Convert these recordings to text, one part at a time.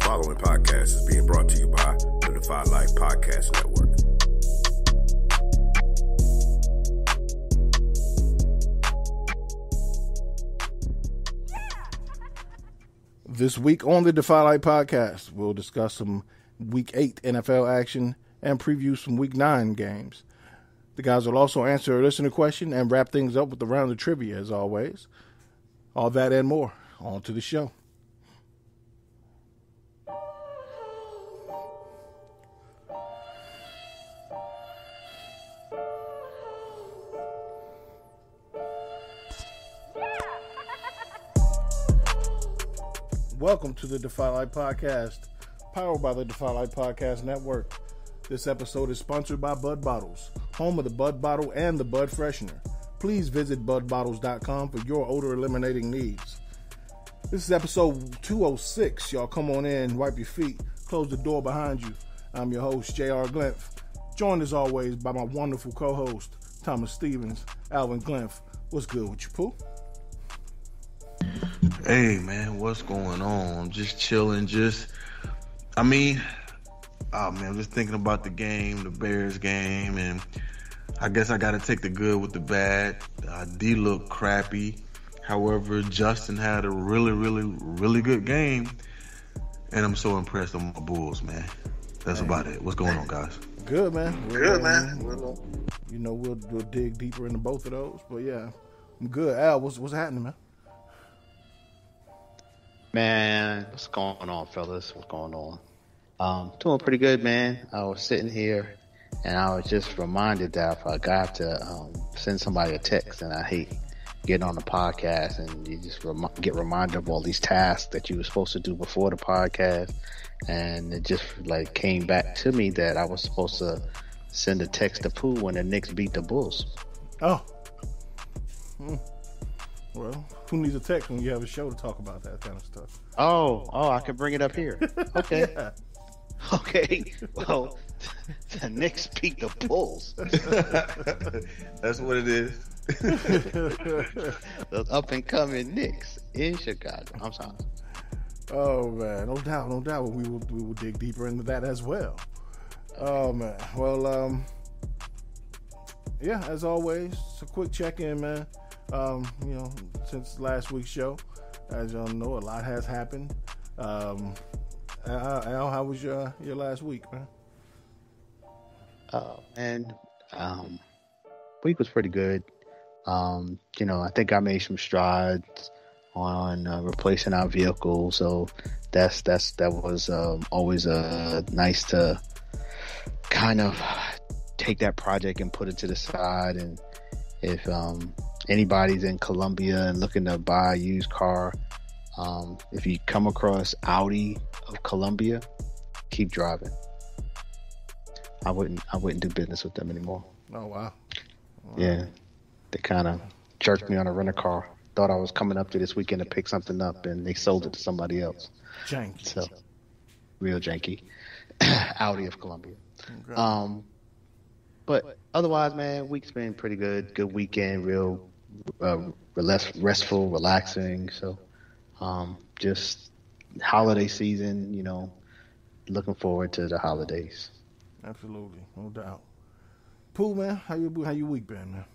following podcast is being brought to you by the Defy Life Podcast Network. This week on the Defy Life Podcast, we'll discuss some Week 8 NFL action and preview some Week 9 games. The guys will also answer a listener question and wrap things up with a round of trivia, as always. All that and more. On to the show. Welcome to the Defy Life Podcast, powered by the Defy Life Podcast Network. This episode is sponsored by Bud Bottles, home of the Bud Bottle and the Bud Freshener. Please visit budbottles.com for your odor eliminating needs. This is episode 206. Y'all come on in, wipe your feet, close the door behind you. I'm your host, J.R. Glimpf, joined as always by my wonderful co-host, Thomas Stevens, Alvin Glimpf. What's good with you, Pooh? Hey, man, what's going on? I'm just chilling, I'm just thinking about the game, the Bears game, and I guess I got to take the good with the bad. D looked crappy. However, Justin had a really good game, and I'm so impressed with my Bulls, man. That's about it. What's going on, guys? Good, man. Good, man. You know, we'll dig deeper into both of those, but yeah, I'm good. Al, what's happening, man? Man, what's going on, fellas? What's going on? Doing pretty good, man. I was sitting here, and I was just reminded that I forgot to send somebody a text, and I hate getting on the podcast, and you just get reminded of all these tasks that you were supposed to do before the podcast, and it just came back to me that I was supposed to send a text to Pooh when the Knicks beat the Bulls. Oh. Well, who needs a text when you have a show to talk about that kind of stuff? Oh, I can bring it up here. Okay. Yeah. Okay. Well, the Knicks beat the Bulls. That's what it is. The up and coming Knicks in Chicago. I'm sorry. Oh man, no doubt. We will dig deeper into that as well. Oh man. Well, yeah, as always, it's a quick check-in, man. Since last week's show, as y'all know, a lot has happened. Al, how was your last week, man? Week was pretty good. I think I made some strides on replacing our vehicle, so that was always nice to kind of take that project and put it to the side. And if anybody's in Columbia and looking to buy a used car, if you come across Audi of Columbia, keep driving. I wouldn't do business with them anymore. Oh wow. Yeah, they kind of jerked me on a rental car. Thought I was coming up to this weekend to pick something up, and they sold it to somebody else. Janky. So, real janky. Audi of Columbia. Okay. But otherwise, man, week's been pretty good. Good weekend, real restful, relaxing. So, just holiday season, looking forward to the holidays. Absolutely, no doubt. Pooh, man, how you week been, man?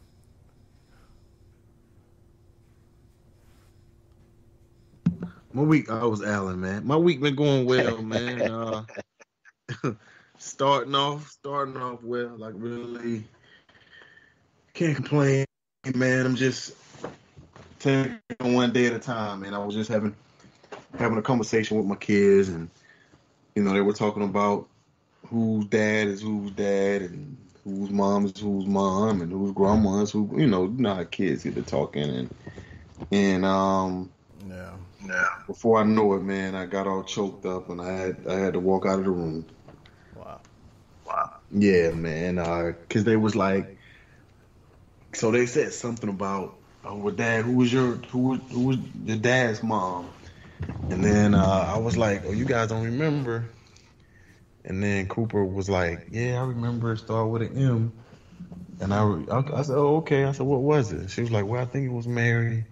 My week, I was Allen, man. My week been going well, man. Starting off well, really can't complain, man. I'm just taking one day at a time, and I was just having a conversation with my kids, and they were talking about whose dad is whose dad, and whose mom is whose mom, and whose grandma is who. How kids get to talking, and Yeah. Before I know it, man, I got all choked up, and I had to walk out of the room. Wow. Yeah, man. Because they was like, so they said something about, well, Dad, who was your dad's mom? And then I was like, oh, you guys don't remember? And then Cooper was like, yeah, I remember. It started with an M. And I said, oh, okay. I said, what was it? She was like, well, I think it was Mary.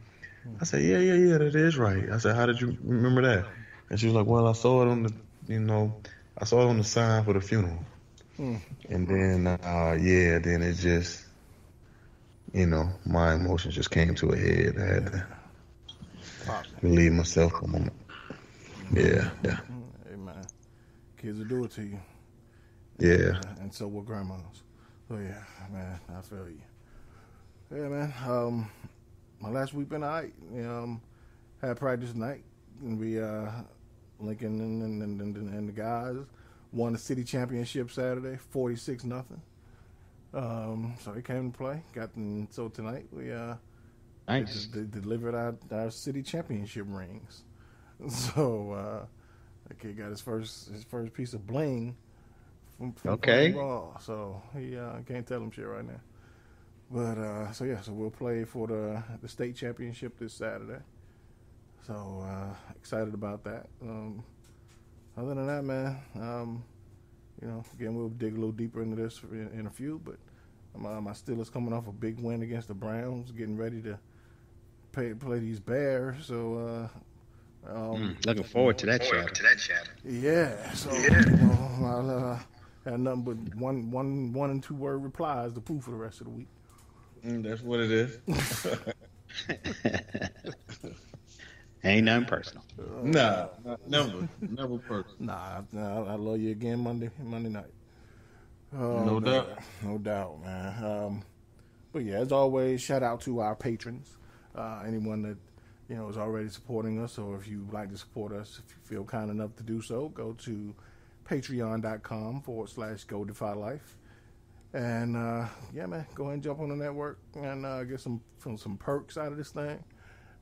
I said, yeah, that is right. I said, how did you remember that? And she was like, well, I saw it on I saw it on the sign for the funeral. And then, then it just, my emotions just came to a head. I had to relieve myself for a moment. Yeah. Hey, man. Kids will do it to you. Yeah. And so will grandmas. So, yeah, man, I feel you. Yeah, man. My last week been all right. Had practice tonight. And we, Lincoln and the guys won the city championship Saturday, 46-0. So they came to play. So tonight we Nice. delivered our city championship rings. So the kid got his first piece of bling from Okay. playing ball. So he can't tell him shit right now. But so we'll play for the state championship this Saturday. So excited about that. Other than that, man, again, we'll dig a little deeper into this in a few. But my Steelers coming off a big win against the Browns, getting ready to play these Bears. So looking forward to that chat. yeah. So I'll have nothing but one and two word replies to prove for the rest of the week. That's what it is. Ain't nothing personal. Nah, never personal. Nah, I love you again Monday night. No doubt. No doubt, man. But yeah, as always, shout out to our patrons. Anyone that is already supporting us, or if you'd like to support us, if you feel kind enough to do so, go to patreon.com/Go Defy Life. And yeah, man, go ahead and jump on the network and get some perks out of this thing.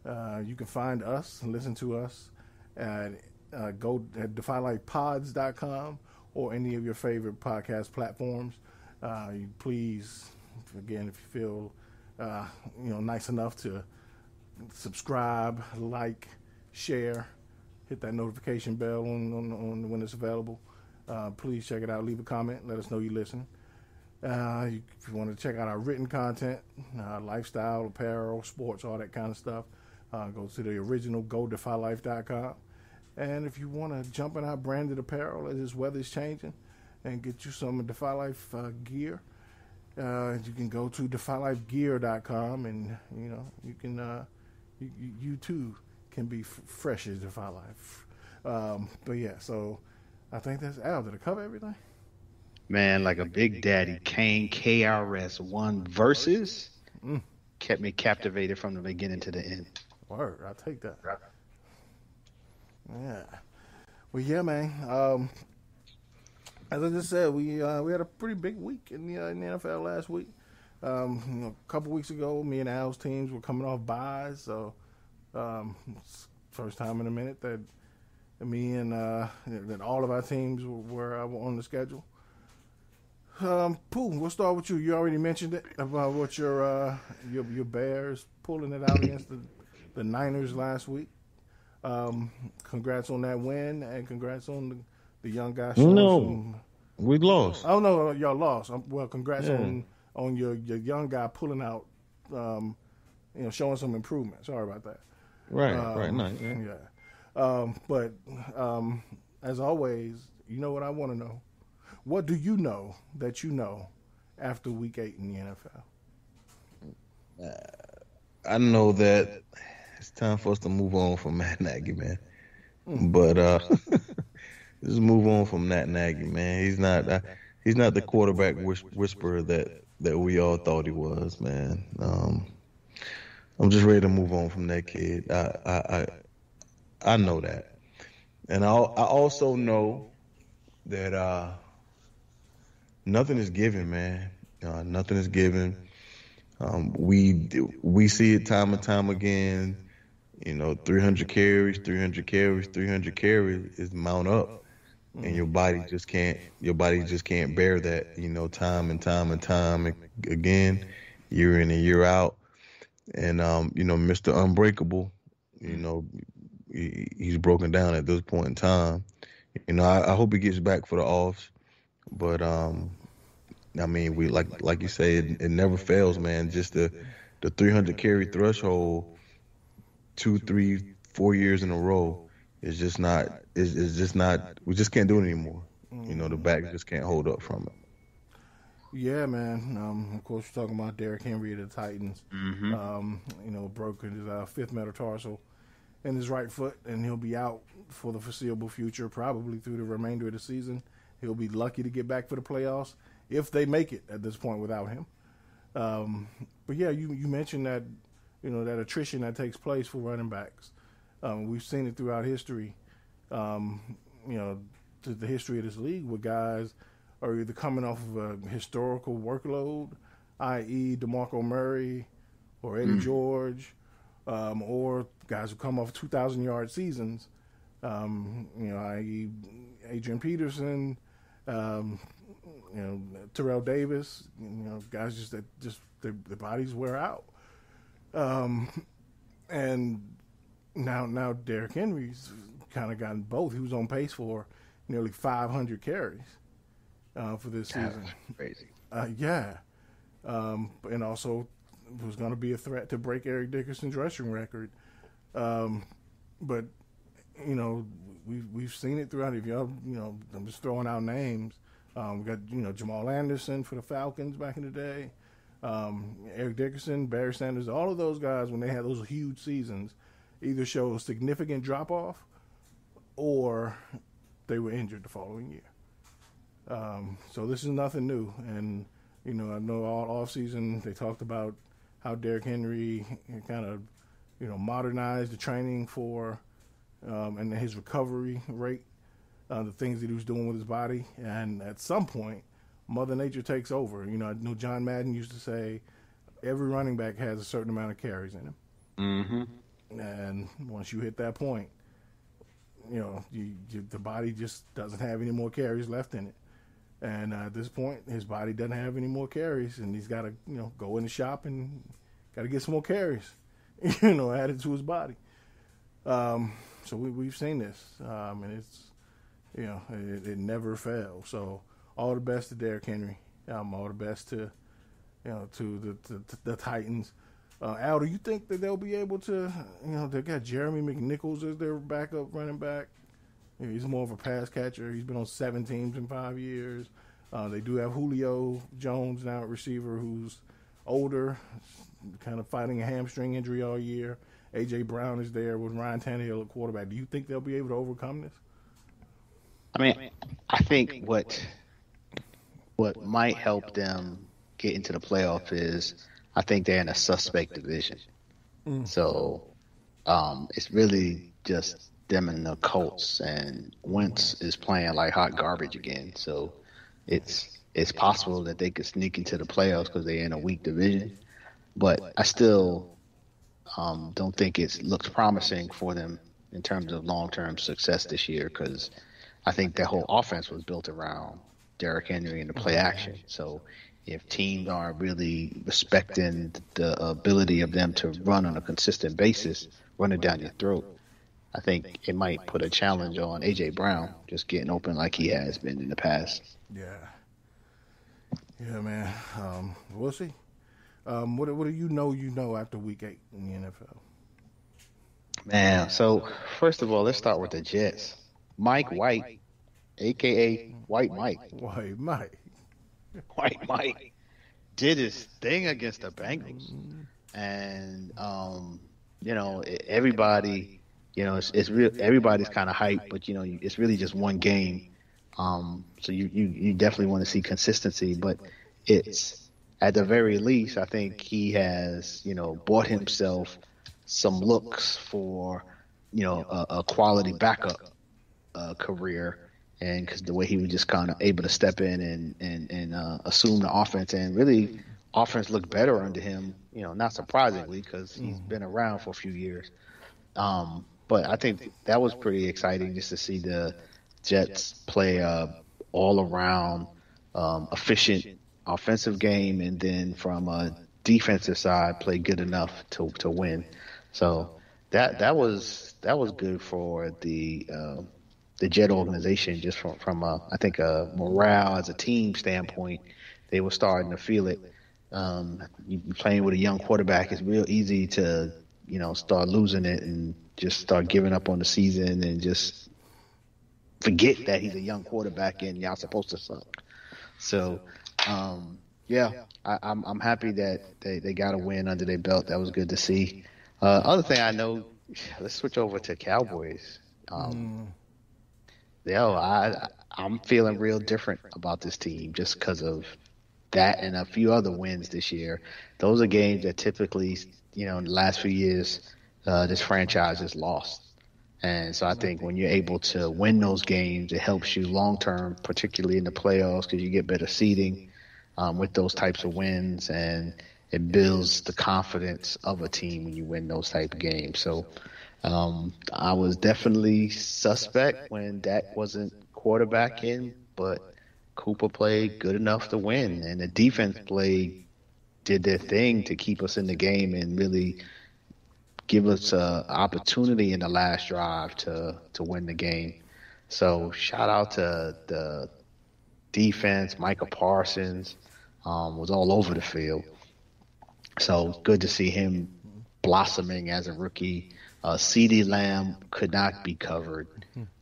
You can find us and listen to us at defylifepods.com or any of your favorite podcast platforms. You please, again, if you feel nice enough to subscribe, like, share, hit that notification bell on when it's available. Please check it out. Leave a comment. Let us know you listen. If you want to check out our written content, lifestyle, apparel, sports, all that kind of stuff, go to the original GoDefyLife.com. And if you want to jump in our branded apparel as this weather's changing and get you some Defy Life gear, you can go to DefyLifeGear.com, and you can you too can be fresh as Defy Life. But yeah, so I think that's Al. Did I cover everything? Man, like a Big Daddy, Kane KRS-One versus kept me captivated from the beginning to the end. Word, I'll take that. Yeah. Well, yeah, man. As I just said, we had a pretty big week in the NFL last week. A couple weeks ago, me and Al's teams were coming off byes, so first time in a minute that me and that all of our teams were on the schedule. Pooh, we'll start with you. You already mentioned it about what your Bears pulling it out against the Niners last week. Congrats on that win, and congrats on the young guy. We lost. Oh no, y'all lost. Well, congrats on your young guy pulling out, showing some improvement. Sorry about that. Right, nice. Yeah. But as always, you know what I want to know. What do you know that you know after Week 8 in the NFL? I know that it's time for us to move on from Matt Nagy, man. But just move on from Matt Nagy, man. He's not the quarterback whisperer that we all thought he was, man. I'm just ready to move on from that kid. I know that, and I also know that nothing is given, man. Nothing is given. We see it time and time again. 300 carries is mount up, and your body just can't bear that. Time and time again, year in and year out. And Mr. Unbreakable, he's broken down at this point in time. I hope he gets back for the offs, but we like you say, it never fails, man. Just the 300 carry threshold, 2, 3, 4 years in a row, it's just not. It's just not. We just can't do it anymore. The back just can't hold up from it. Yeah, man. Of course, we're talking about Derrick Henry of the Titans. Broken his fifth metatarsal in his right foot, and he'll be out for the foreseeable future, probably through the remainder of the season. He'll be lucky to get back for the playoffs if they make it at this point without him. But yeah, you mentioned that that attrition that takes place for running backs. We've seen it throughout history. The history of this league, where guys are either coming off of a historical workload, i.e., DeMarco Murray or Eddie George, or guys who come off 2,000-yard seasons, i.e., Adrian Peterson, Terrell Davis, guys that their bodies wear out. And now Derrick Henry's kind of gotten both. He was on pace for nearly 500 carries for this season. Crazy. And also was going to be a threat to break Eric Dickerson's rushing record. But we've seen it throughout. If y'all, I'm just throwing out names. We got Jamal Anderson for the Falcons back in the day. Eric Dickerson, Barry Sanders, all of those guys, when they had those huge seasons, either show a significant drop off or they were injured the following year. So this is nothing new. And, I know all offseason they talked about how Derrick Henry kind of, modernized the training for and his recovery rate, the things that he was doing with his body. And at some point, Mother Nature takes over. I know John Madden used to say every running back has a certain amount of carries in him. Mm-hmm. And once you hit that point, the body just doesn't have any more carries left in it. And at this point, his body doesn't have any more carries, and he's got to, go in the shop and got to get some more carries, added to his body. So we've seen this, and it's, it never fails. So all the best to Derrick Henry. All the best to, to the Titans. Al, do you think that they'll be able to, they got Jeremy McNichols as their backup running back? He's more of a pass catcher. He's been on 7 teams in 5 years. They do have Julio Jones now at receiver, who's older, kind of fighting a hamstring injury all year. A.J. Brown is there with Ryan Tannehill at quarterback. Do you think they'll be able to overcome this? I think what might help them get into the playoff is I think they're in a suspect division. So it's really just them and the Colts, and Wentz is playing like hot garbage again. So it's possible that they could sneak into the playoffs because they're in a weak division. But I still don't think it looks promising for them in terms of long-term success this year, because I think their whole offense was built around Derrick Henry and the play action. So if teams aren't really respecting the ability of them to run on a consistent basis, run it down your throat, I think it might put a challenge on A.J. Brown just getting open like he has been in the past. Yeah, man. We'll see. What do you know after Week 8 in the NFL? Man, so first of all, let's start with the Jets. Mike White, a.k.a. White Mike. White Mike. White Mike did his thing against the Bengals. And, everybody, it's real. Everybody's kind of hyped, but, it's really just one game. So you definitely want to see consistency, but it's at the very least, I think he has, bought himself some looks for, a quality backup career. And because the way he was just kind of able to step in and assume the offense, and really offense looked better under him, not surprisingly, because he's been around for a few years. But I think that was pretty exciting just to see the Jets play all around efficient offensive game, and then from a defensive side play good enough to win. So that was good for the Jet organization, just from I think a morale as a team standpoint. They were starting to feel it. You playing with a young quarterback, it's real easy to start losing it and just start giving up on the season and just forget that he's a young quarterback and y'all supposed to suck. So, I'm happy that they got a win under their belt. That was good to see. Other thing I know, let's switch over to Cowboys. I'm feeling real different about this team just because of that and a few other wins this year. Those are games that typically, in the last few years, this franchise has lost. And so I think when you're able to win those games, it helps you long term, particularly in the playoffs, because you get better seeding with those types of wins, and it builds the confidence of a team when you win those type of games. So I was definitely suspect when Dak wasn't quarterbacking, but Cooper played good enough to win, and the defense did their thing to keep us in the game and really give us an opportunity in the last drive to win the game. So shout out to the defense. Micah Parsons was all over the field. So good to see him blossoming as a rookie. CeeDee Lamb could not be covered.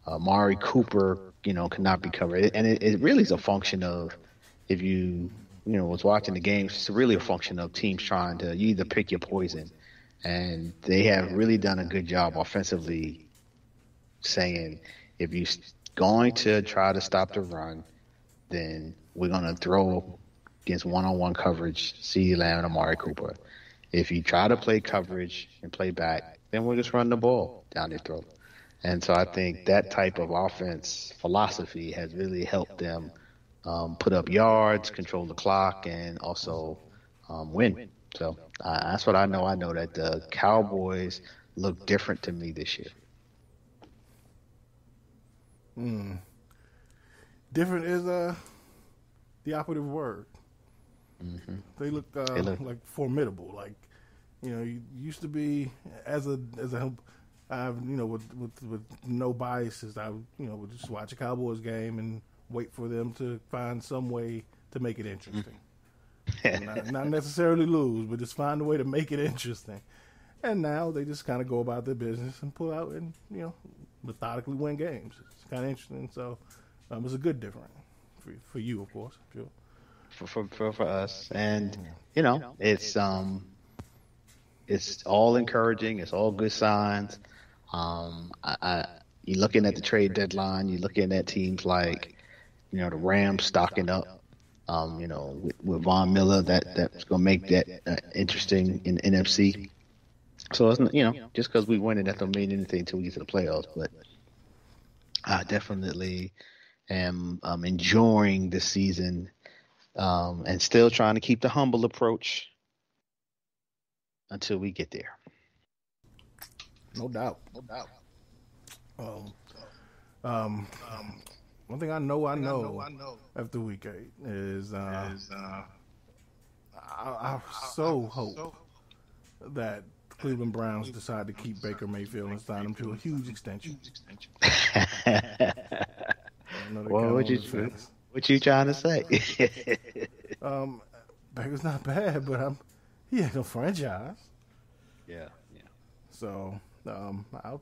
Amari Cooper, could not be covered. And it really is a function of, if you was watching the games, it's really a function of teams trying to either pick your poison. And they have really done a good job offensively saying, if you're going to try to stop the run, then we're going to throw against one-on-one coverage, CeeDee Lamb and Amari Cooper. If you try to play coverage and play back, then we'll just run the ball down their throat. And so I think that type of offense philosophy has really helped them put up yards, control the clock, and also win. So that's what I know. I know that the Cowboys look different to me this year. Different is the operative word. Mm-hmm. They look like formidable. Like, you used to be as a with no biases, I would just watch a Cowboys game and wait for them to find some way to make it interesting. not necessarily lose, but just find a way to make it interesting. And now they just kind of go about their business and pull out and methodically win games. It's kind of interesting. So it's a good difference for you, of course. Sure. For us, and it's all encouraging. It's all good signs. You're looking at the trade deadline. You're looking at teams like, the Rams stocking up. With Von Miller, that's going to make that interesting in the NFC. So it's just because we win it, that don't mean anything until we get to the playoffs. But I definitely am enjoying this season and still trying to keep the humble approach until we get there. No doubt. One thing I know after week 8 is I so hope that Cleveland Browns decide to keep Baker Mayfield and sign him to a huge extension. What you trying to say? Baker's not bad, but he ain't no franchise. Yeah. So, I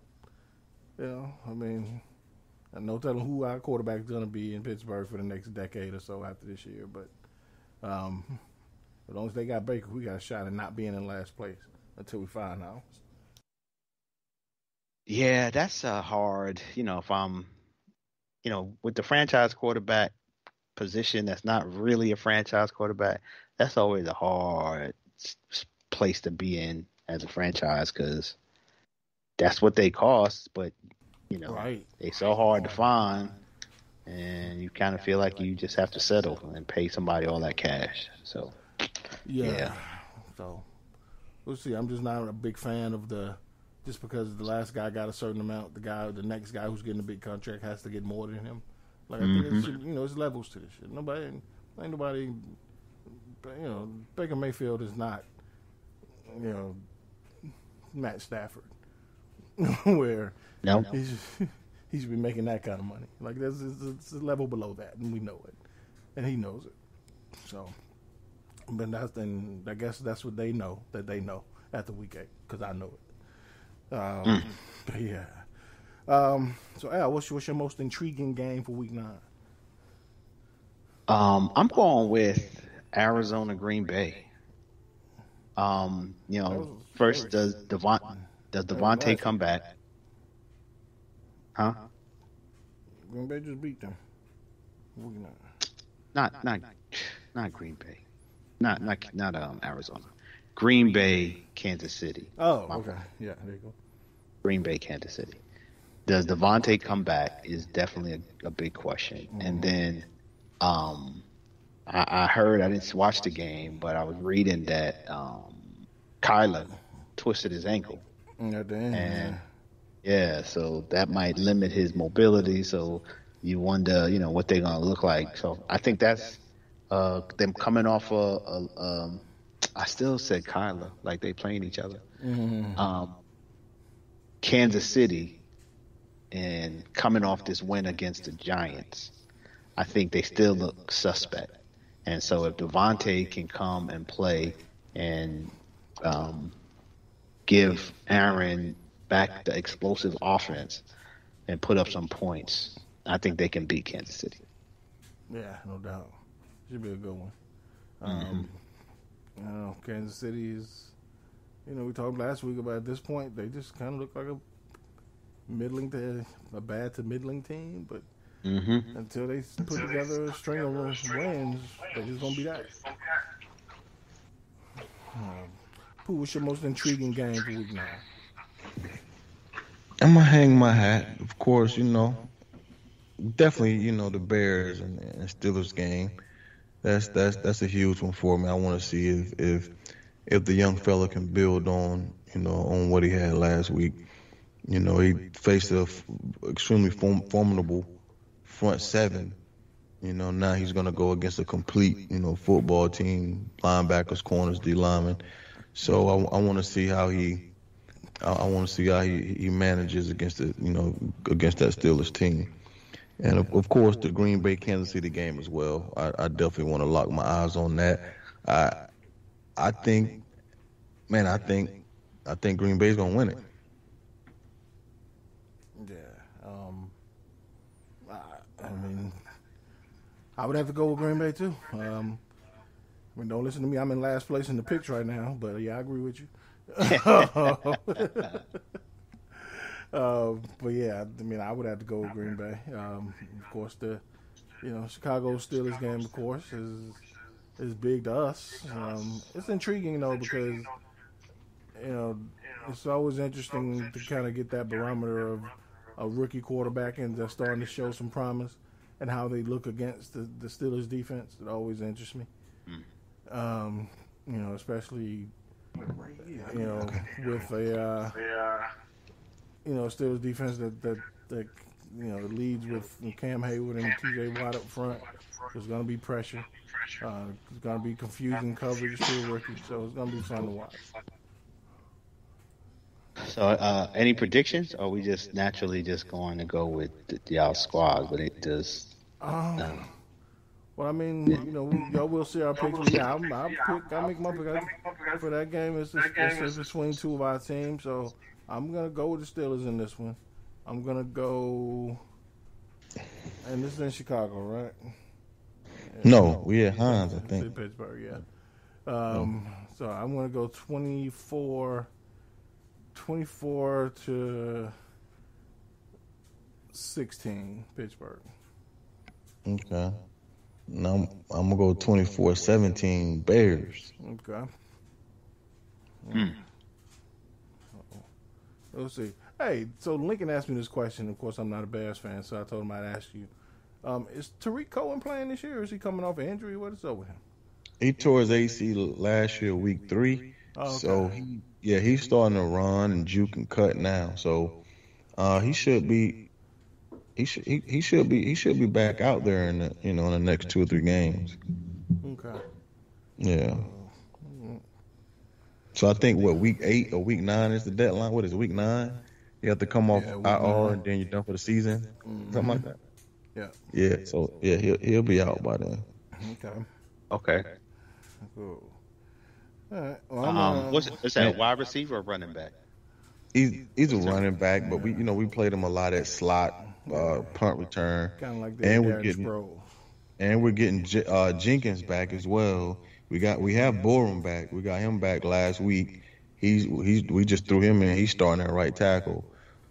no telling who our quarterback's going to be in Pittsburgh for the next decade or so after this year. But as long as they got Baker, we got a shot at not being in last place until we find out. Yeah, that's hard. If I'm, with the franchise quarterback position, that's not really a franchise quarterback. That's always a hard place to be in as a franchise because that's what they cost. But right. They so hard to find, and you kind of feel like you just have to settle and pay somebody all that cash. So, yeah. So, we'll see. I'm just not a big fan of just because the last guy got a certain amount, the next guy who's getting a big contract has to get more than him. Like, I think it's levels to this shit. Ain't nobody, Baker Mayfield is not, Matt Stafford. Where he should be making that kind of money. Like it's a level below that, and we know it, and he knows it. So, but I guess that's what they know after week 8, because I know But yeah. So Al, what's your most intriguing game for Week 9? I'm going with Arizona Green Bay. First does Devontae come back? Huh? Green Bay just beat them. Week 9. Not Green Bay. Not Arizona. Green Bay, Kansas City. Oh, okay. Yeah, there you go. Green Bay, Kansas City. Does Devontae come back is definitely a big question. Mm-hmm. And then I heard, I didn't watch the game, but I was reading that Kyler twisted his ankle. At the end, yeah, so that might limit his mobility. So you wonder, what they're going to look like. So I think that's them coming off I still said Kyler, like they playing each other. Mm-hmm. Kansas City, and coming off this win against the Giants, I think they still look suspect. And so if Devontae can come and play and give Aaron back the explosive offense and put up some points, I think they can beat Kansas City. Yeah, no doubt. Should be a good one. Kansas City is, we talked last week about at this point, they just kind of look like a bad to middling team, but until they put together a string of wins, they're just going to be that. Who was your most intriguing game for Week 9? I'm going to hang my hat. Of course, definitely, the Bears and Steelers game. That's a huge one for me. I want to see if the young fella can build on what he had last week. He faced a extremely formidable front seven. Now he's going to go against a complete football team, linebackers, corners, D linemen. So I want to see how he manages against against that Steelers team. And of course, the Green Bay Kansas City game as well. I definitely want to lock my eyes on that. I think Green Bay's gonna win it. Yeah. I would have to go with Green Bay too. Don't listen to me. I'm in last place in the picks right now, but yeah, I agree with you. But yeah, I would have to go with Green Bay. Of course, the Chicago Steelers game, of course, is big to us. It's intriguing though because it's always interesting to kind of get that barometer of a rookie quarterback and they're starting to show some promise and how they look against the Steelers defense. It always interests me. Especially with a Steelers defense that leads with Cam Hayward and T.J. Watt up front. There's going to be pressure. It's going to be confusing coverage to a rookie, so it's going to be fun to watch. So, any predictions? Or are we just naturally just going to go with y'all squad? But it does. Well, y'all will see our picks. Yeah, I'll make my pick for that game. It's between two of our teams, so I'm gonna go with the Steelers in this one. I'm gonna go, and this is in Chicago, right? No, we at Hines, I think. In Pittsburgh, yeah. So I'm gonna go 24 to 16, Pittsburgh. Okay. Now I'm gonna go 24-17 Bears. Okay. Let's see. Hey, so Lincoln asked me this question. Of course, I'm not a Bears fan, so I told him I'd ask you. Is Tariq Cohen playing this year, or is he coming off an injury? What is up with him? He tore his AC last year, week 3. Oh, okay. So he's starting to run and juke and cut now. So he should be back out there in the next 2 or 3 games. Okay. Yeah. So I think week 8 or week 9 is the deadline. What is it, week 9? You have to come off IR and then you're done for the season, something like that. Yeah. Yeah. So he'll be out by then. Okay. Cool. All right. Well, is that wide receiver or running back? he's a running back, but we played him a lot at slot, punt return, Kind of like the and Darren Sproles. we're getting Jenkins back as well. We have Borum back. We got him back last week. We just threw him in. He's starting at right tackle.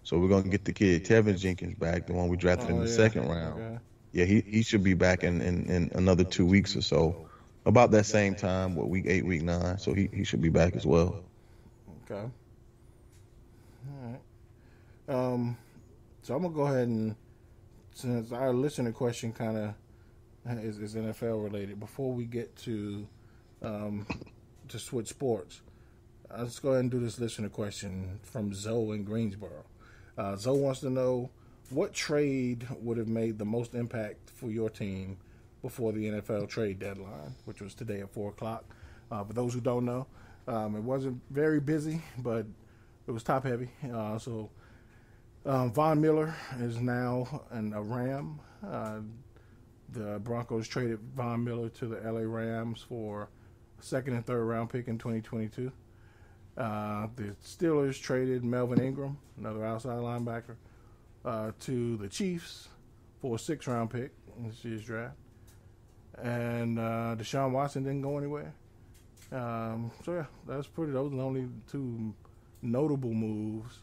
So we're gonna get the kid Tevin Jenkins back, the one we drafted in the second round. Okay. Yeah, he should be back in another 2 weeks or so. About that same time, week 8, week 9. So he should be back as well. Okay. All right. So I'm gonna go ahead and, since our listener question kind of is NFL related, before we get to switch sports, let's go ahead and do this listener question from Zoe in Greensboro. Zoe wants to know what trade would have made the most impact for your team before the NFL trade deadline, which was today at 4:00. For those who don't know, it wasn't very busy, but it was top heavy. Von Miller is now a Ram. The Broncos traded Von Miller to the LA Rams for a second and third round pick in 2022. The Steelers traded Melvin Ingram, another outside linebacker, to the Chiefs for a 6th round pick in this year's draft. And Deshaun Watson didn't go anywhere. Those are the only 2 notable moves.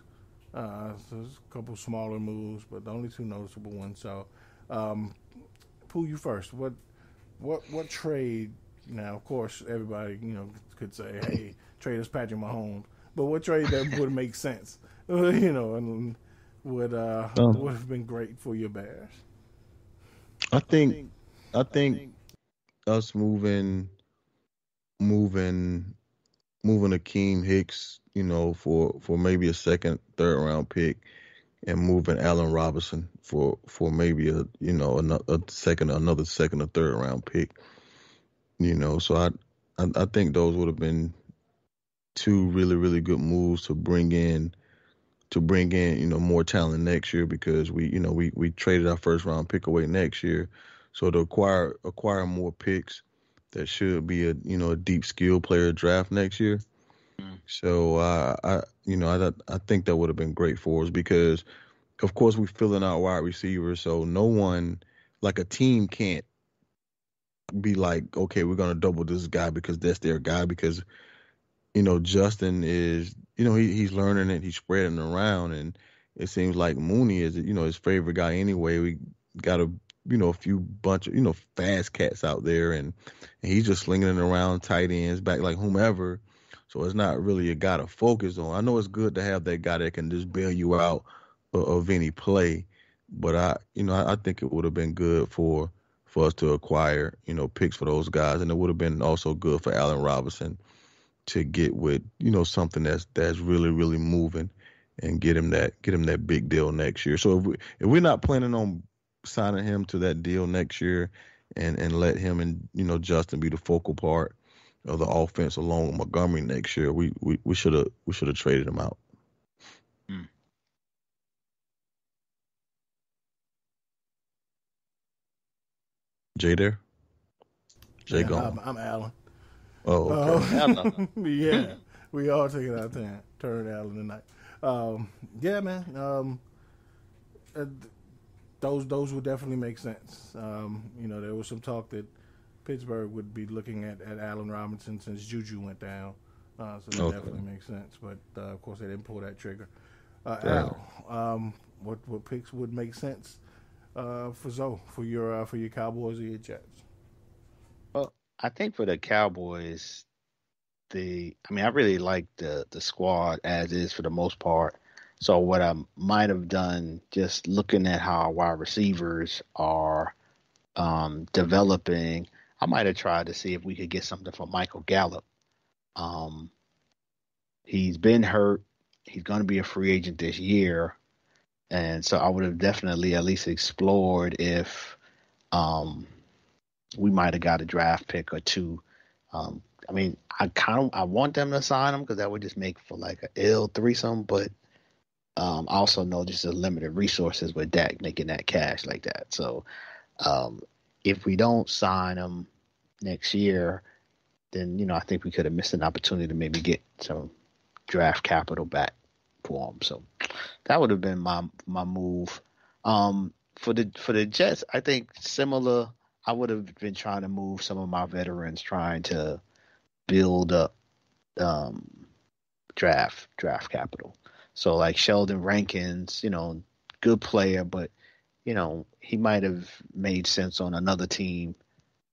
So there's a couple smaller moves, but the only 2 noticeable ones. So, Pooh, you first. What trade? Now, of course, everybody could say, "Hey, trade us Patrick Mahomes," but what trade that would make sense? And would have been great for your Bears. I think us moving Akeem Hicks, for maybe a second, third round pick, and moving Allen Robinson for maybe another second or third round pick. So I think those would have been 2 really, really good moves to bring in more talent next year, because we traded our first round pick away next year. So to acquire more picks, that should be a deep skill player draft next year. So I think that would have been great for us, because of course we're filling out wide receivers, so no one, like a team, can't be like, okay, we're gonna double this guy because that's their guy, because Justin is, he's learning it, he's spreading it around, and it seems like Mooney is, his favorite guy anyway. We got a few bunch of, fast cats out there, and he's just slinging it around, tight ends, back, like whomever. So it's not really a guy to focus on. I know it's good to have that guy that can just bail you out of any play, but I think it would have been good for us to acquire, picks for those guys, and it would have been also good for Allen Robinson to get with, something that's really, really moving, and get him that big deal next year. So if we're not planning on signing him to that deal next year, and let him and Justin be the focal part of the offense along with Montgomery next year, we should have traded him out. Jay there? Jay gone. I'm Allen. Oh, okay. Yeah, we all taking our turn Allen tonight. Yeah, man. Those would definitely make sense. There was some talk that Pittsburgh would be looking at Allen Robinson since Juju went down. So that definitely makes sense. But, of course, they didn't pull that trigger. Al, what picks would make sense for Zoe, for your Cowboys or your Jets? Well, I think for the Cowboys, I really like the squad as is for the most part. So what I might have done, just looking at how our wide receivers are developing, I might have tried to see if we could get something from Michael Gallup. He's been hurt. He's going to be a free agent this year. And so I would have definitely at least explored if we might have got a draft pick or 2. I want them to sign him, because that would just make for like an ill threesome, but I also know just the limited resources with Dak making that cash like that. So if we don't sign him next year, then I think we could have missed an opportunity to maybe get some draft capital back for him. So that would have been my move. For the Jets, I think similar. I would have been trying to move some of my veterans, trying to build up draft capital. So like Sheldon Rankins, good player, but he might have made sense on another team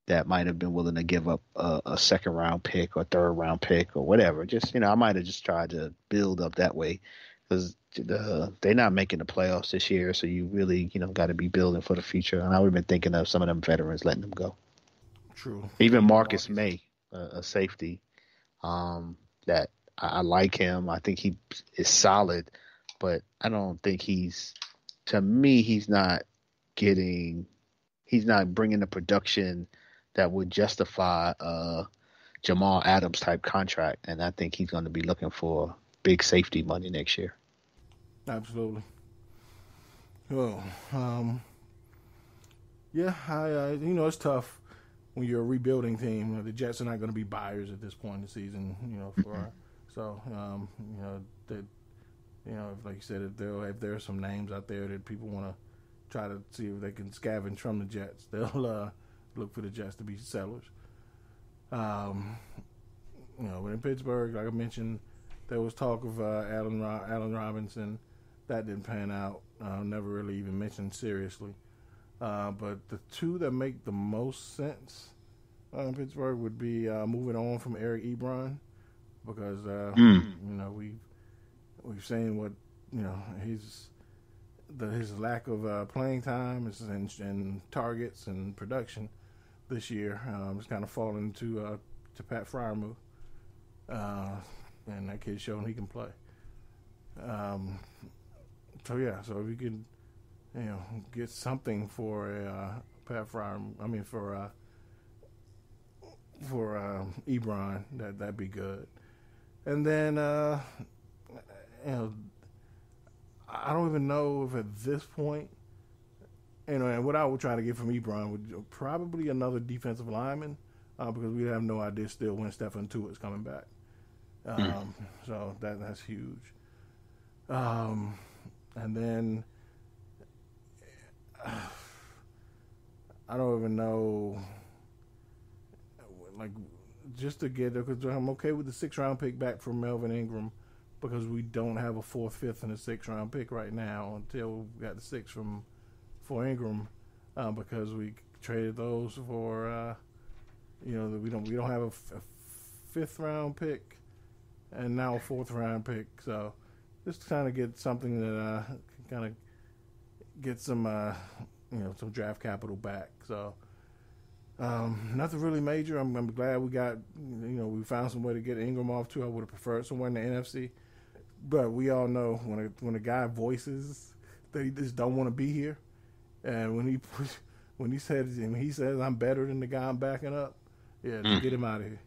that might have been willing to give up a second round pick or third round pick or whatever. Just I might have just tried to build up that way because they're not making the playoffs this year, so you really got to be building for the future. And I would have been thinking of some of them veterans letting them go. True. Even Marcus May, a safety, that I like him. I think he is solid, but I don't think he's not bringing the production that would justify a Jamal Adams type contract, and I think he's going to be looking for big safety money next year. Absolutely. Well, yeah, it's tough when you're a rebuilding team. The Jets are not going to be buyers at this point in the season. Like you said, if there are some names out there that people want to try to see if they can scavenge from the Jets, they'll look for the Jets to be sellers. But in Pittsburgh, like I mentioned, there was talk of Allen Robinson. That didn't pan out. Never really even mentioned seriously. But the two that make the most sense in Pittsburgh would be moving on from Eric Ebron, because we've seen what his lack of playing time and targets and production this year is kind of falling to Pat Fryermuth, and that kid's showing he can play. So if you could get something for Pat Fryermuth, for Ebron, that'd be good. And then I don't even know if at this point, and what I would try to get from Ebron would probably another defensive lineman, because we have no idea still when Stefan Tuitt's coming back. So that's huge. And then I don't even know, like, just to get there, because I'm okay with the 6th round pick back from Melvin Ingram, because we don't have a 4th, 5th, and a 6th round pick right now until we got the 6th for Ingram, because we traded those for we don't have a 5th round pick and now a 4th round pick. So just to kind of get something that can kind of get some some draft capital back. So nothing really major. I'm glad we got we found some way to get Ingram off too. I would have preferred somewhere in the NFC, but we all know when a guy voices that he just don't want to be here, and when he says I'm better than the guy I'm backing up, just get him out of here.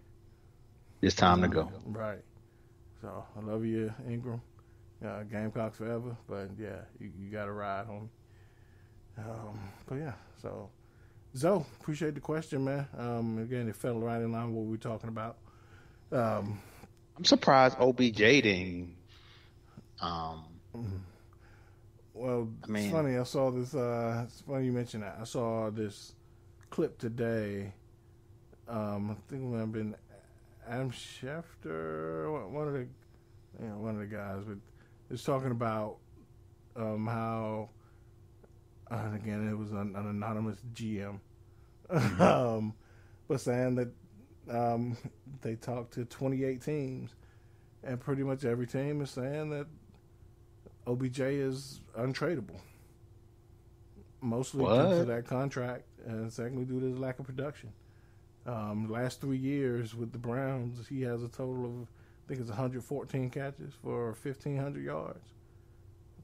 It's time to go. Right. So I love you, Ingram. Gamecocks forever, but yeah, you got to ride, homie. But yeah, so Zoe, appreciate the question, man. Again, it fell right in line with what we were talking about. I'm surprised OBJ didn't. Well, it's funny. I saw this. It's funny you mentioned that. I saw this clip today. I think it might have been Adam Schefter, one of the guys, but it's talking about how, and again, it was an anonymous GM, but saying that they talked to 28 teams, and pretty much every team is saying that OBJ is untradeable. Mostly due to that contract, and secondly due to his lack of production. Last 3 years with the Browns, he has a total of, I think it's 114 catches for 1,500 yards.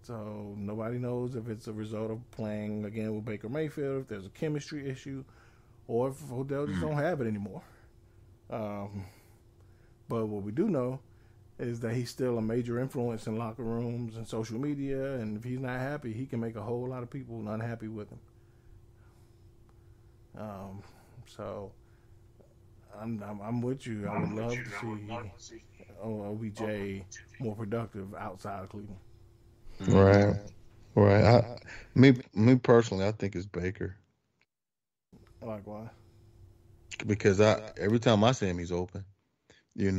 So nobody knows if it's a result of playing again with Baker Mayfield, if there's a chemistry issue, or if Odell just don't have it anymore. But what we do know is that he's still a major influence in locker rooms and social media, and if he's not happy, he can make a whole lot of people unhappy with him. So I'm with you. I would love to see OBJ more productive outside of Cleveland. Right. Right. Me personally, I think it's Baker Likewise. because every time I see him, he's open.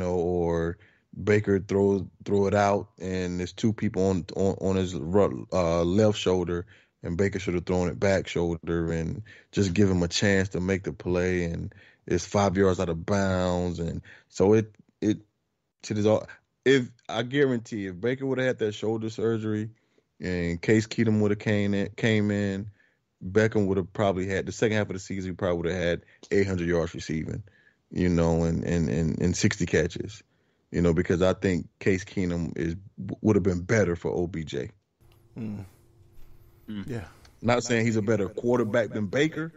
Or Baker throw it out, and there's two people on his left shoulder, and Baker should have thrown it back shoulder and just give him a chance to make the play, and it's 5 yards out of bounds, and so it to this all. If I guarantee, if Baker would have had that shoulder surgery, and Case Keenum would have came in, Beckham would have probably had the second half of the season. He probably would have had 800 yards receiving, and 60 catches, because I think Case Keenum would have been better for OBJ. Yeah. Not saying he's a better quarterback than Baker,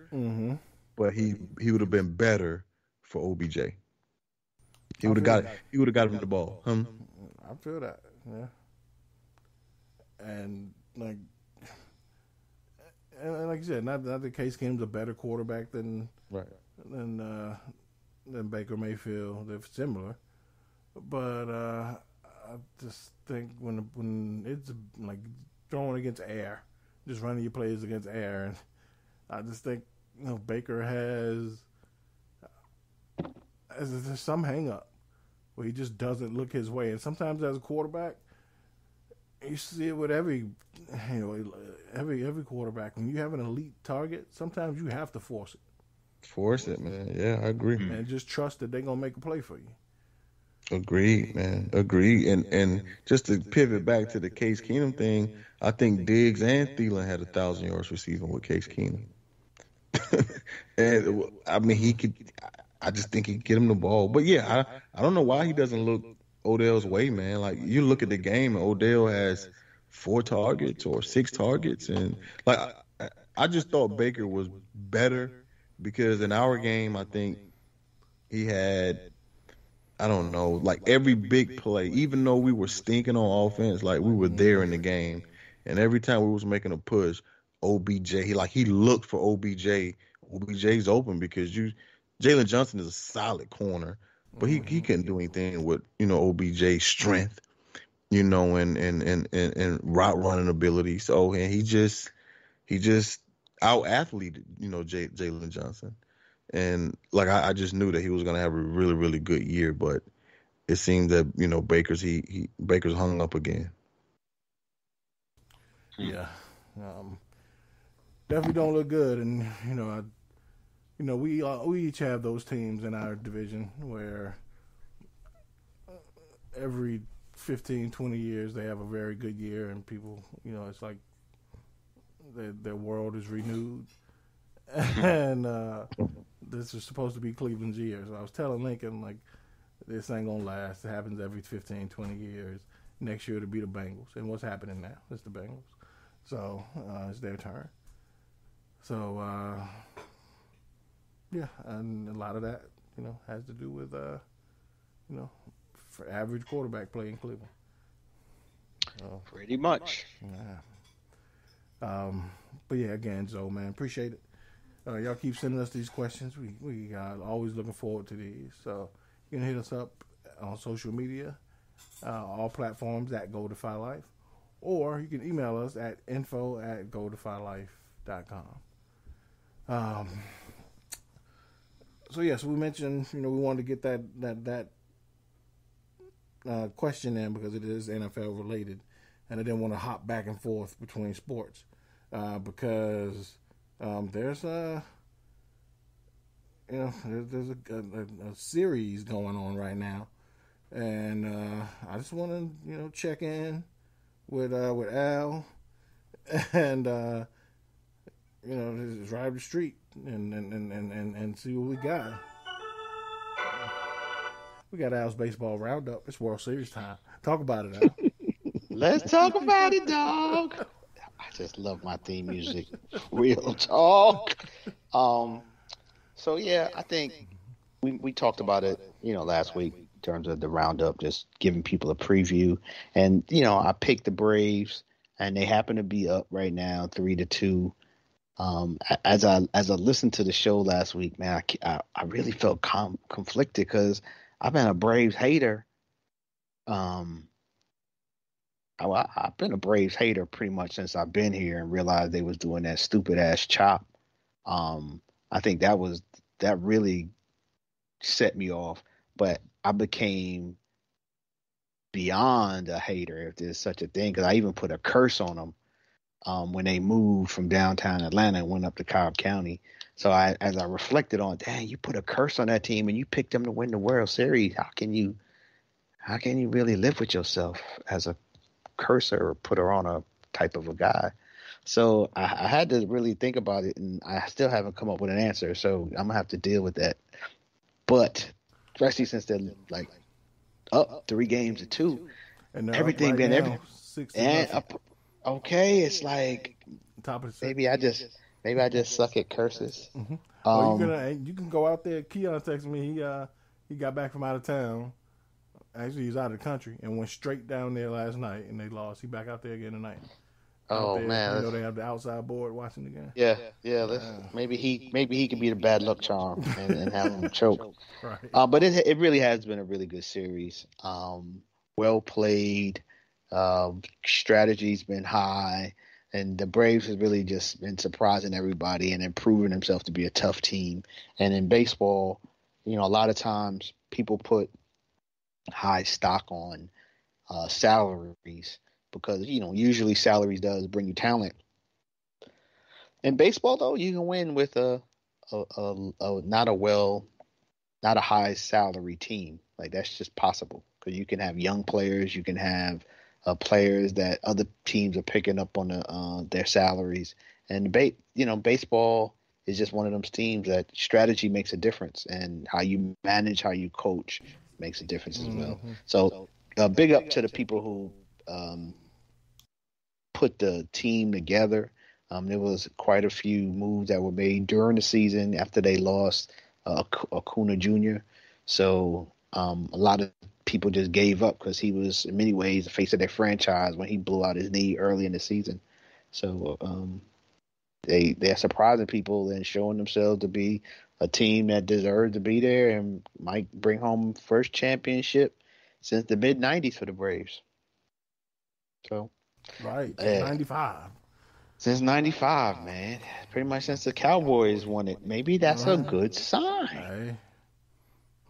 but he would have been better for OBJ. He would have got him the ball. I feel that. Yeah. And like you said, not that Case Keenum's a better quarterback than Baker Mayfield. They're similar, but I just think when it's like throwing against air, just running your plays against air, and I just think Baker has there's some hang up where he just doesn't look his way, and sometimes as a quarterback, you see it with every quarterback. When you have an elite target, sometimes you have to force it. Force it, man. Yeah, I agree. And just trust that they're gonna make a play for you. Agreed, man. Agreed. And just to pivot back to the Case Keenum thing, I think Diggs and Thielen had 1,000 yards receiving with Case Keenum. And I mean, he could. I just think he could get him the ball. But yeah, I don't know why he doesn't look Odell's way, man. Like, you look at the game, and Odell has 4 targets or 6 targets, and like I just thought Baker was better because in our game, I think he had, I don't know, like every big play, even though we were stinking on offense, like we were there in the game, and every time we was making a push, OBJ, he looked for OBJ. OBJ's open because Jalen Johnson is a solid corner, but he couldn't do anything with OBJ's strength, and route running ability. So, and he just out athleted Jalen Johnson, and like I just knew that he was gonna have a really, really good year, but it seems that Baker's hung up again. Yeah, definitely don't look good, and we each have those teams in our division where every 15, 20 years they have a very good year, and people, it's like their world is renewed. And this is supposed to be Cleveland's year. So I was telling Lincoln, like, this ain't going to last. It happens every 15, 20 years. Next year it'll be the Bengals. And what's happening now? It's the Bengals. So it's their turn. So, yeah, and a lot of that, has to do with, for average quarterback play in Cleveland. Pretty much. Yeah. But yeah, again, Joe, man, appreciate it. Y'all keep sending us these questions. We always looking forward to these. So you can hit us up on social media, all platforms at Go Defy Life, or you can email us at info@godefylife.com. So yes, we mentioned we wanted to get that question in because it is NFL related, and I didn't want to hop back and forth between sports because there's a series going on right now, and I just want to check in with Al and just drive the street and see what we got. We got Al's baseball roundup. It's World Series time. Talk about it, Al. Let's talk about it, dog. I just love my theme music. Real talk. So yeah, I think we talked about it, last week in terms of the roundup, just giving people a preview. And I picked the Braves, and they happen to be up right now 3-2. As I listened to the show last week, man, I really felt conflicted because I've been a Braves hater. I've been a Braves hater pretty much since I've been here and realized they was doing that stupid ass chop. I think that really set me off, but I became beyond a hater, if there's such a thing, because I even put a curse on them when they moved from downtown Atlanta and went up to Cobb County. So as I reflected on, dang, you put a curse on that team and you picked them to win the World Series. How can you really live with yourself as a cursor or put her on a type of a guy? So I had to really think about it, and I still haven't come up with an answer. So I'm gonna have to deal with that. But especially since they're like up 3-2, and everything right been now, okay. It's like top of the maybe I just suck at curses. Mm-hmm. Well, you can go out there. Keon texted me. He got back from out of town. Actually, he's out of the country and went straight down there last night, and they lost. He back out there again tonight. Oh there, man, they have the outside board watching the game. Yeah. Maybe he can be the bad luck charm and have him choke. Right. But it really has been a really good series. Well played. Strategy's been high, and the Braves has really just been surprising everybody and improving themselves to be a tough team. And in baseball, a lot of times people put high stock on salaries because usually salaries does bring you talent. In baseball, though, you can win with not a high salary team. Like that's just possible because you can have young players, you can have players that other teams are picking up on their salaries, and baseball is just one of those teams that strategy makes a difference, and how you manage, how you coach makes a difference as well. So big up to the people who put the team together. There was quite a few moves that were made during the season after they lost Acuna Jr. So a lot of people just gave up because he was in many ways the face of their franchise when he blew out his knee early in the season. So they're surprising people and showing themselves to be a team that deserves to be there and might bring home first championship since the mid-'90s for the Braves. So right, 95. Since 95, man. Pretty much since the Cowboys won it. Maybe that's a good sign. Hey.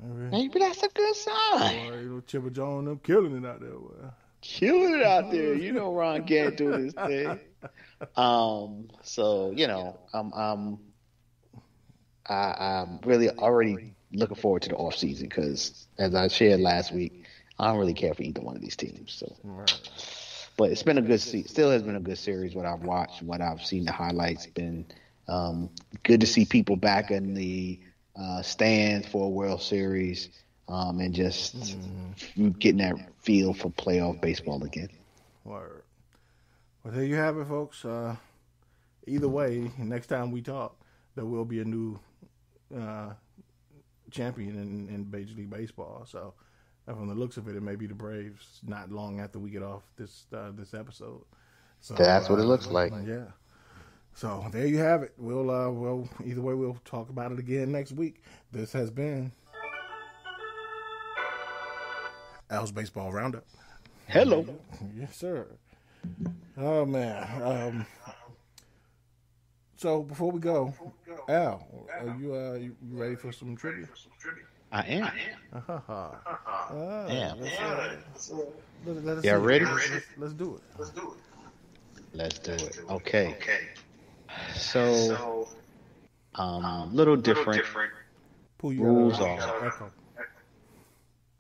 Maybe that's a good sign. Boy, Chipper Jones, them killing it out there. Boy. Killing it out there. Ron can't do this thing. So, I'm really already looking forward to the off season because, as I shared last week, I don't really care for either one of these teams. So, but it's been a good still has been a good series. What I've watched, what I've seen, the highlights been good to see people back in the stands for a World Series and just getting that feel for playoff baseball again. Word. Well, there you have it, folks. Either way, next time we talk, there will be a new champion in Major League Baseball. So, from the looks of it, it may be the Braves. Not long after we get off this episode. So that's what it looks like. Yeah. So there you have it. We'll either way, we'll talk about it again next week. This has been Al's Baseball Roundup. Hello. Yes, sir. Oh man. So before we go, Al, are you ready for some trivia? I am. Yeah. Yeah, ready? Let's do it. Let's do it. Okay. So, little different. Pull you rules are.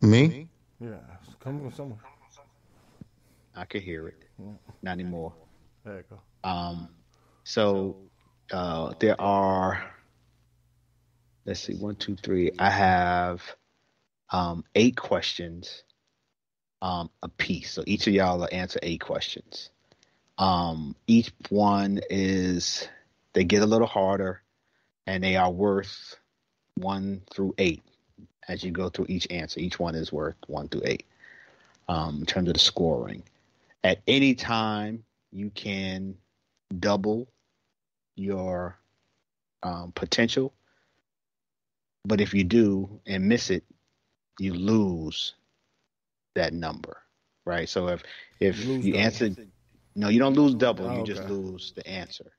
Me? Yeah. Come with someone. I could hear it. Not anymore. There you go. So, there are. Let's see, 1, 2, 3. I have 8 questions a piece. So each of y'all will answer 8 questions. Each one they get a little harder, and they are worth 1 through 8 as you go through each answer. Each one is worth 1 through 8 in terms of the scoring. At any time, you can double your potential, but if you do and miss it, you lose that number, right? So if you answer, no, you don't lose double. You just lose the answer.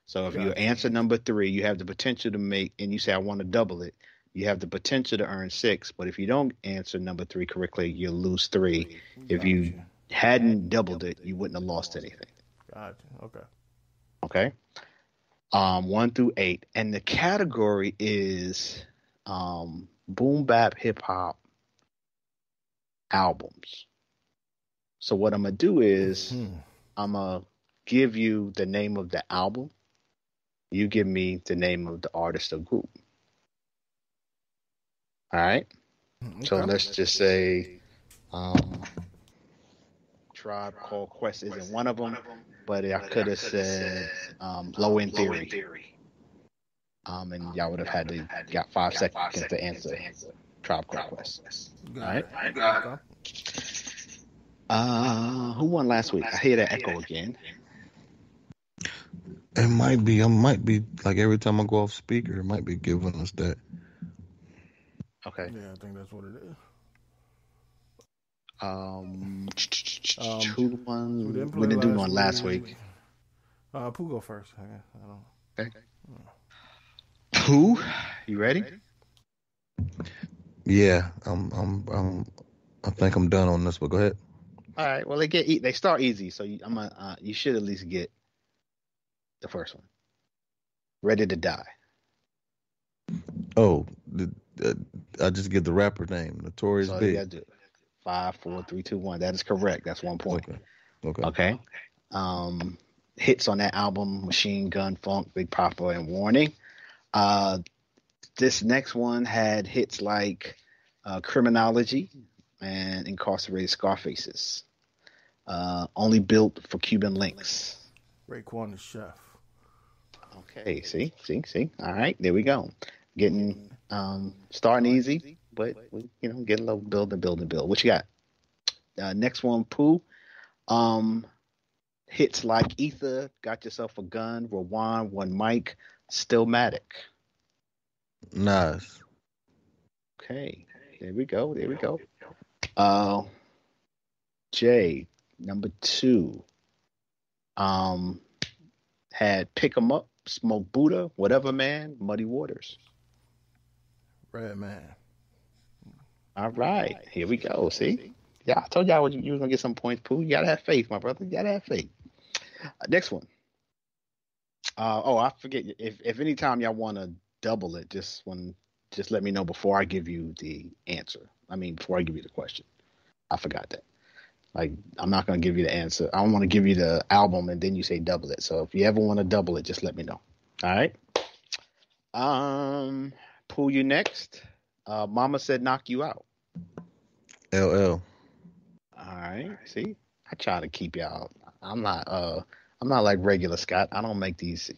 So if you answer number 3, you have the potential to make, and you say I want to double it. You have the potential to earn 6, but if you don't answer number 3 correctly, you'll lose 3. If you hadn't doubled it, you wouldn't have lost anything. Gotcha. Okay. Okay. 1 through 8, and the category is boom bap hip hop albums. So what I'm gonna do is I'm gonna give you the name of the album. You give me the name of the artist or group. All right. Okay. So let's just say Tribe Called Quest isn't one of them, but I could have said Low End Theory. And y'all would have had to got 5 seconds to answer Tribe Called Quest. All right. Who won last week? I hear that echo again. It might be. Like every time I go off speaker, it might be giving us that. Okay. Yeah, I think that's what it is. Who won? We didn't do one last week. Pooh go first. I don't. Okay. Pooh, you ready? Yeah, I think I'm done on this, but go ahead. All right. Well, they start easy, so you should at least get the first one. Ready to Die. Oh, I just get the rapper name, Notorious So Big. you gotta do it. 5, 4, 3, 2, 1. That is correct. That's 1 point. Okay. Hits on that album: Machine Gun, Funk, Big Papa, and Warning. This next one had hits like Criminology and Incarcerated Scarfaces. Only Built for Cuban Links. Raekwon the Chef. Okay, see. All right, there we go. Getting starting easy, but we, get a little build. What you got? Next one, Pooh. Hits like Ether, Got Yourself a Gun, Rewind, One Mic, Stillmatic. Nice. Okay, there we go. Jay, number 2. Had Pick 'em Up, Smoke Buddha, Whatever Man, Muddy Waters. Red Man. All right, here we go. See? Yeah, I told y'all you was going to get some points, Pooh. You got to have faith, my brother. You got to have faith. Next one. I forget. If any time y'all want to double it, just let me know before I give you the answer. Before I give you the question. I forgot that. Like, I'm not going to give you the answer. I don't want to give you the album and then you say double it. So if you ever want to double it, just let me know. All right. Pooh, you next. Mama Said Knock You Out. LL. All right. See, I try to keep y'all. I'm not like regular Scott. I don't make these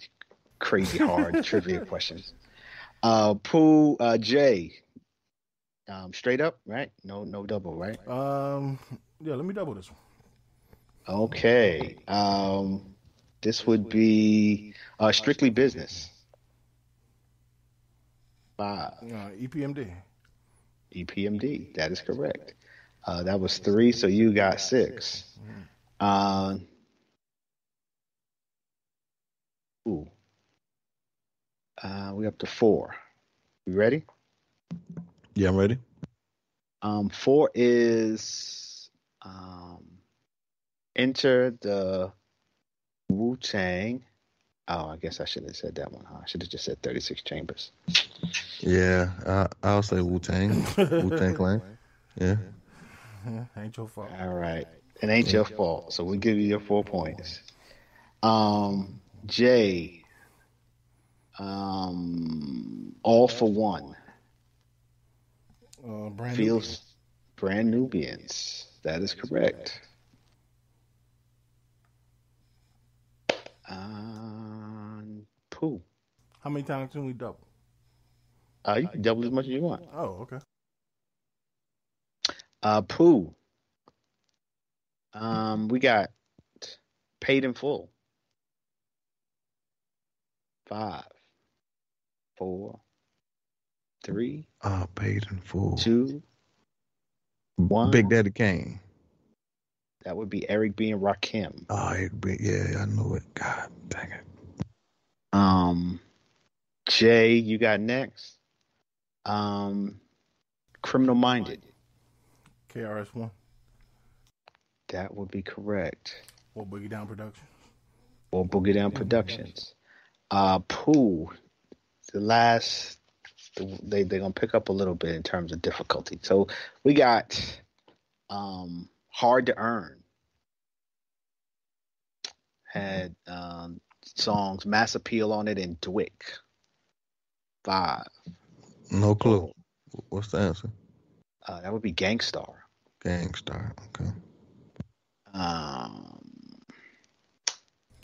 crazy hard trivia questions. Pooh, Jay. Straight up, right? No double, right? Yeah, let me double this one. Okay. This would be Strictly Business. 5. EPMD. That is correct. That was 3, so you got 6. We up to 4. You ready? Yeah, I'm ready. 4 is Enter the Wu-Tang. Oh, I guess I should have said that one, huh? I should have just said 36 Chambers. Yeah, I'll say Wu-Tang. Wu-Tang Clan. Yeah. Ain't your fault. All right. It ain't your fault. So we give you your 4 points. Jay. All for One. Brand Nubians. That is correct. Pooh. How many times can we double? You can double as much as you want. Oh, okay. Pooh. We got Paid in Full. 5, 4, 3, Paid in full. 2, 1. Big Daddy Kane. That would be Eric B. and Rakim. Yeah, I know it. God dang it. Jay, you got next. Criminal Minded. KRS-One. That would be correct. Or Boogie Down Productions. Or Boogie Down Productions. Pooh, the last, they're going to pick up a little bit in terms of difficulty. So we got Hard to Earn. Had songs Mass Appeal on it and Dwick. 5. No clue. What's the answer? That would be Gangstar. Gangstar. Okay.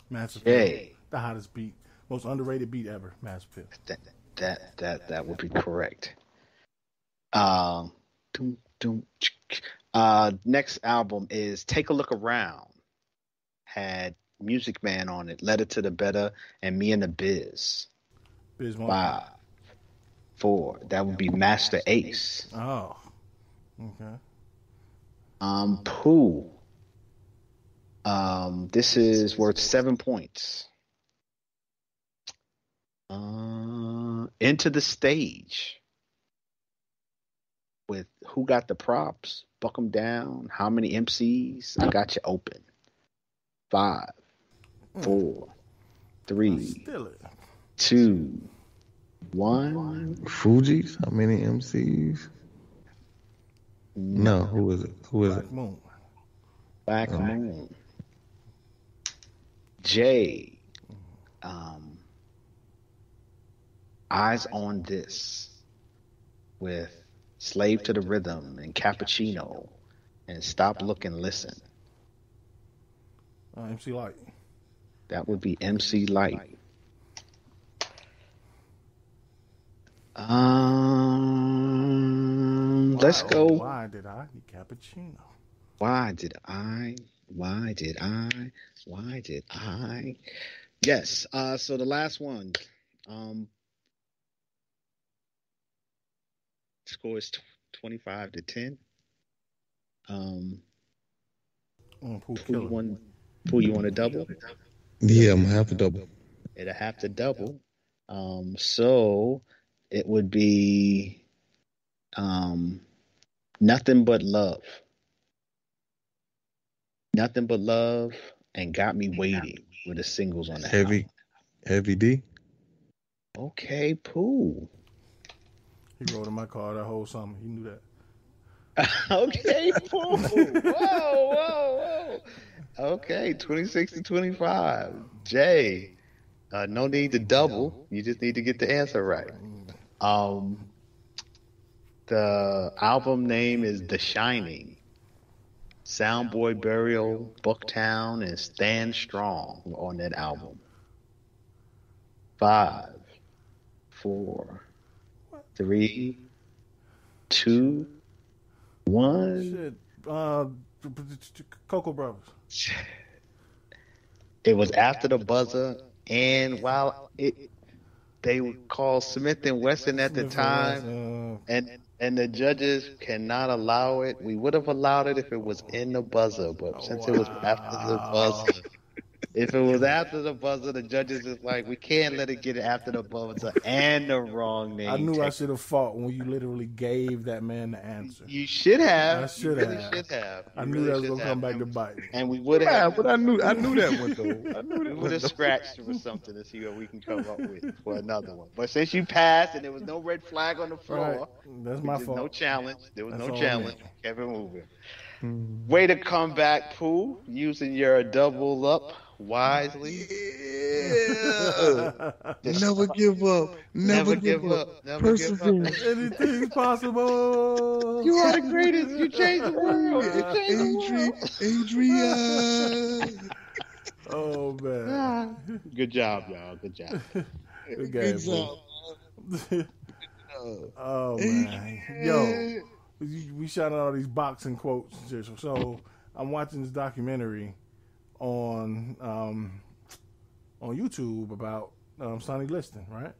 Mass Appeal. Jay. The hottest beat. Most underrated beat ever. Mass Appeal. That would be correct. Next album is Take a Look Around. Had Music Man on it, Letter to the Better, and Me and the Biz. Biz 5, 4. That would be Master Ace. Oh. Okay. Pooh. This is worth 7 points. Into the Stage. With Who Got the Props? Buck 'em Down. How Many MCs? I Got You Open. 5, 4, 3, 2, 1. Fugees? How many MCs? No, who is it? Black Moon. Black Moon. Jay. Eyes on This with Slave to the Rhythm and Cappuccino and Stop, Look, and Listen. MC Light. That would be MC Light. Let's go. Why did I need cappuccino? Why did I? Yes. So the last one. Score is 25-10. Pooh, you want a double? Yeah, I'm gonna have to double. It'll have to double. So it would be Nothing But Love. Nothing But Love and Got Me Waiting with the singles on that. Heavy D. Okay, Pooh. He wrote in my car that whole summer. He knew that. Okay, Pooh. Whoa. Okay, 26-25. Jay, no need to double. You just need to get the answer right. The album name is The Shining. Soundboy Burial, Bucktown, and Stand Strong were on that album. 5, 4, 3, 2, 1. Shit. Cocoa Brothers. It was after the buzzer, and while they were called Smith and Wesson at the time, and the judges cannot allow it. We would have allowed it if it was in the buzzer, but since it was after the buzzer, if it was after the buzzer, the judges is like, we can't let it get after the buzzer and the wrong name. I knew I should have fought when you literally gave that man the answer. You should have. I should have. I knew that was gonna come back to bite me. And we would have. But I knew that one though. We would have scratched for something to see what we can come up with for another one. But since you passed and there was no red flag on the floor, right. That's my fault. No challenge. There was That's no all challenge. Kept it moving. Way to come back, Pooh, using your double up wisely. Yeah. Never give up. Never give up. Persevere. Anything's possible. You are the greatest. You changed the world. Adrian. Oh man. Good job, y'all. Good job. Good game, Oh man. Yo, we shot out all these boxing quotes. So I'm watching this documentary on YouTube about Sonny Liston, right?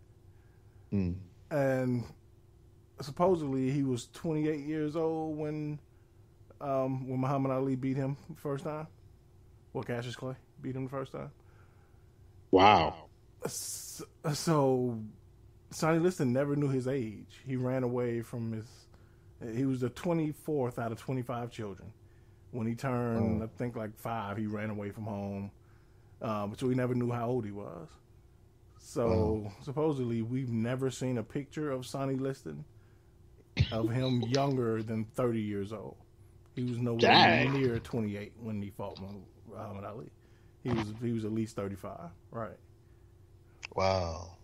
Mm. And supposedly he was 28 years old when Muhammad Ali beat him the first time. Well, Cassius Clay beat him the first time. Wow. So Sonny Liston never knew his age. He ran away from his. He was the 24th out of 25 children. When he turned, I think, like 5, he ran away from home. So he never knew how old he was. So supposedly we've never seen a picture of Sonny Liston of him younger than 30 years old. He was nowhere near 28 when he fought Muhammad Ali. He was at least 35, right? Wow.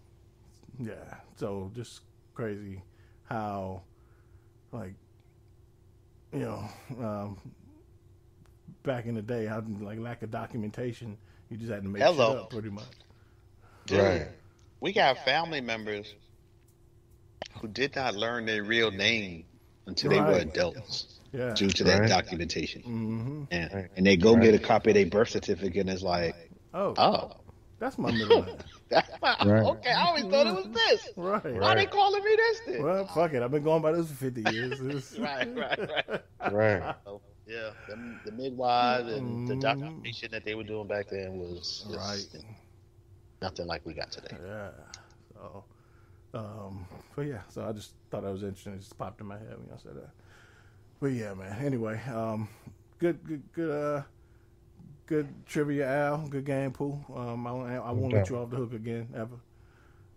Yeah. So just crazy how, like, you know, back in the day, how like lack of documentation, you just had to make shit up pretty much. Dude, Right. we got family members who did not learn their real name until they were adults. Yeah. Due to that documentation. Mm-hmm. And they go get a copy of their birth certificate and it's like, oh, that's my middle name. Okay, I always thought it was this. Right. Why they calling me this then? Well, fuck it. I've been going by this for 50 years. Right. So, yeah, the midwives and the documentation that they were doing back then was just nothing like we got today. Yeah. So, but yeah, so I just thought that was interesting. It just popped in my head when I said that. But yeah, man. Anyway, good trivia, Al. Good game, Pooh. I won't let you off the hook again ever.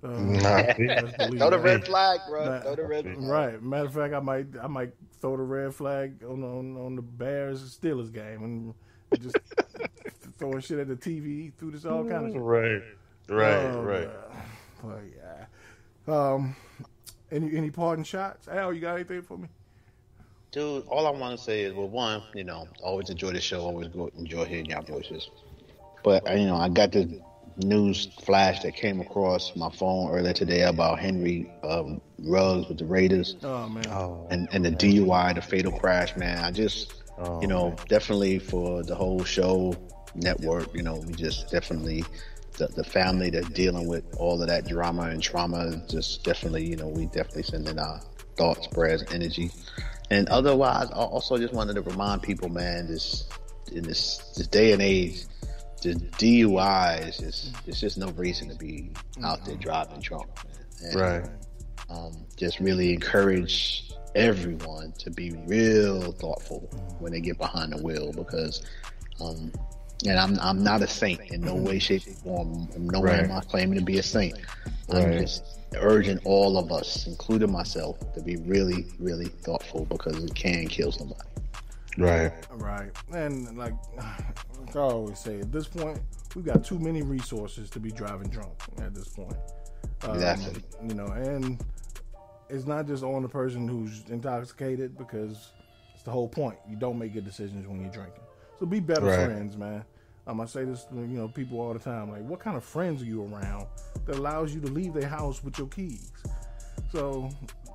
Throw the red flag, bro. Throw the red flag. Right. Matter of fact, I might throw the red flag on the Bears Steelers game and just throwing shit at the TV, through this all kind of shit. Right. But yeah. Any parting shots? Al, you got anything for me? Dude, all I want to say is, well, one, always enjoy the show, always enjoy hearing y'all voices. But, I got the news flash that came across my phone earlier today about Henry Ruggs with the Raiders. Oh, man. And the DUI, the fatal crash, man. I just, definitely for the whole show network, we just definitely, the family that's dealing with all of that drama and trauma, just definitely, we definitely sending our thoughts, prayers, energy. And otherwise, I also just wanted to remind people, man, in this day and age, the DUI it's just no reason to be out there driving drunk. And, just really encourage everyone to be real thoughtful when they get behind the wheel, because, and I'm not a saint in no way, shape, or form. Nowhere am I claiming to be a saint. I'm just urging all of us, including myself, to be really, really thoughtful, because it can kill somebody. Right. And like I always say, at this point, we've got too many resources to be driving drunk at this point. Exactly. And it's not just on the person who's intoxicated, because it's the whole point. You don't make good decisions when you're drinking. So be better friends, man. I say this to people all the time. Like, what kind of friends are you around that allows you to leave their house with your keys? So,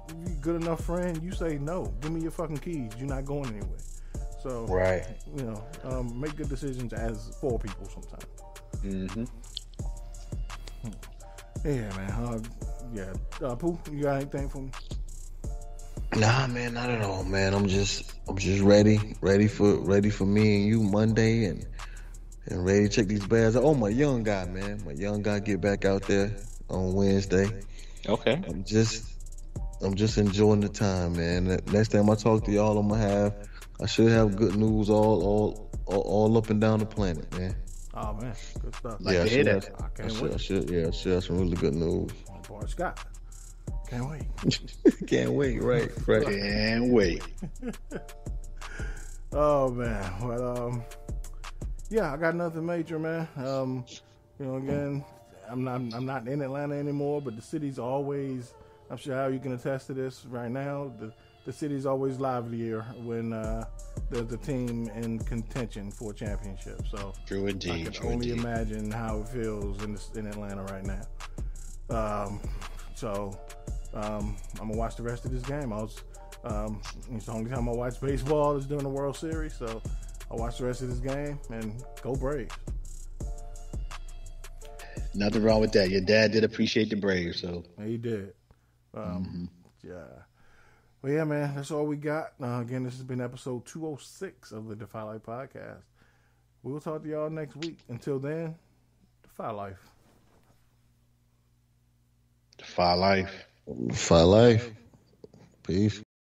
if you're a good enough friend, you say, no, give me your fucking keys. You're not going anywhere. So, make good decisions as for people sometimes. Mm-hmm. Yeah, man. Pooh, you got anything for me? Nah, man, not at all, man. I'm just ready for me and you Monday, and ready to check these Bears. Oh, my young guy, man. My young guy get back out there on Wednesday. Okay. I'm just enjoying the time, man. Next time I talk to y'all, I should have good news all up and down the planet, man. Oh, man. Good stuff. I hear that. I can't wait. I should have some really good news. Boy, Scott. Can't wait. Can't wait, right. Can't wait. Oh, man. Well, I got nothing major, man. Again, I'm not in Atlanta anymore, but the city's always, I'm sure how you can attest to this right now, the city's always livelier when there's a team in contention for a championship. So True indeed. I can only imagine how it feels in Atlanta right now. I'm gonna watch the rest of this game. It's the only time I watch baseball is during the World Series, so I'll watch the rest of this game and go Braves. Nothing wrong with that. Your dad did appreciate the Braves, so he did. Yeah. Well, yeah, man, that's all we got. Again, this has been episode 206 of the Defy Life podcast. We'll talk to y'all next week. Until then, Defy Life. Defy Life. Defy Life. Peace.